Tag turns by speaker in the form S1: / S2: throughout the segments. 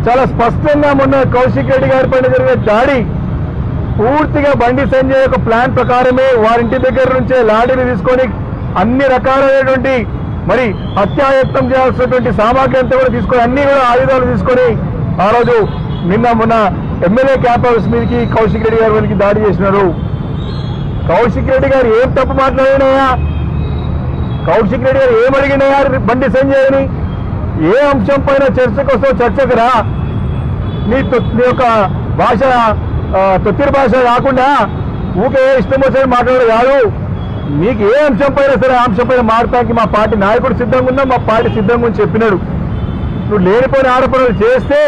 S1: చాలా స్పష్టంగా మొన్న కౌశిక్ రెడ్డి గారి పైన జరిగిన దాడి పూర్తిగా బండి సంజయ్ యొక్క ప్లాన్ ప్రకారమే వారింటి దగ్గర నుంచే లాడీని తీసుకొని అన్ని రకాలైనటువంటి మరి హత్యాయత్నం చేయాల్సినటువంటి సామాగ్రి అంతా కూడా తీసుకొని అన్ని కూడా ఆయుధాలు తీసుకొని ఆ రోజు మొన్న ఎమ్మెల్యే క్యాంప్ హౌస్ మీదకి కౌశిక్ రెడ్డి గారి వాళ్ళకి దాడి చేసినారు. కౌశిక్ రెడ్డి గారు ఏం తప్పు మాట్లాడినాయా? కౌశిక్ రెడ్డి గారు ఏం అడిగినాయా బండి సంజయ్ని? ఏ అంశం పైన చర్చకు వస్తావు? చర్చకు రా. నీ యొక్క భాష తొత్తిరి భాష కాకుండా ఊకే ఇష్టం వచ్చేది మాట్లాడదు కాదు. మీకు ఏ అంశం పైన సరే ఆ అంశం పైన మాట్లాడటానికి మా పార్టీ నాయకుడు సిద్ధంగా ఉందా, మా పార్టీ సిద్ధంగా అని చెప్పినాడు. నువ్వు లేనిపోయిన ఆరోపణలు చేస్తే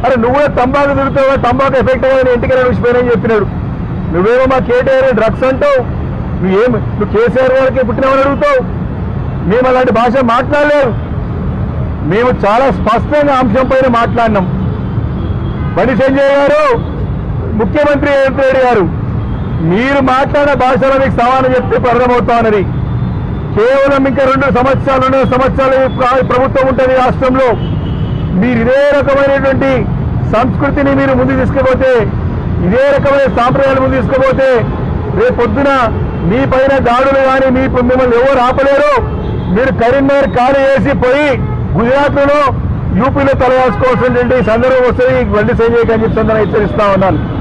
S1: అరే నువ్వు కూడా తంబాకు తిరుగుతావా, తంబాకు ఎఫెక్ట్ అవ్వని ఇంటికి విడిచిపోయినని చెప్పినాడు. నువ్వేమో మా కేటీఆర్ డ్రగ్స్ అంటావు. నువ్వు కేసీఆర్ గారికి పుట్టినవని అడుగుతావు. మేము అలాంటి భాష మాట్లాడలేదు. మేము చాలా స్పష్టంగా అంశం పైన మాట్లాడినాం. బండి సంజయ్ గారు, ముఖ్యమంత్రి రేవంత్ రెడ్డి గారు, మీరు మాట్లాడిన భాషలో మీకు సమానం చెప్తే అర్థమవుతామన్నది. కేవలం ఇంకా 2 సంవత్సరాలు ప్రభుత్వం ఉంటుంది రాష్ట్రంలో. మీరు ఇదే రకమైనటువంటి సంస్కృతిని మీరు ముందు తీసుకుపోతే, ఇదే రకమైన సాంప్రదాయాలు ముందు తీసుకుపోతే రేపు పొద్దున మీ పైన దాడులు కానీ మిమ్మల్ని ఎవరు ఆపలేరు. మీరు కరీంనగర్ ఖాళీ చేసి పోయి గుజరాత్లో యూపీలో తలవాసుకోవాల్సినటువంటి సందర్భం వస్తుంది. బండి సంజయ్ అని చెప్పి హెచ్చరిస్తా ఉన్నాను.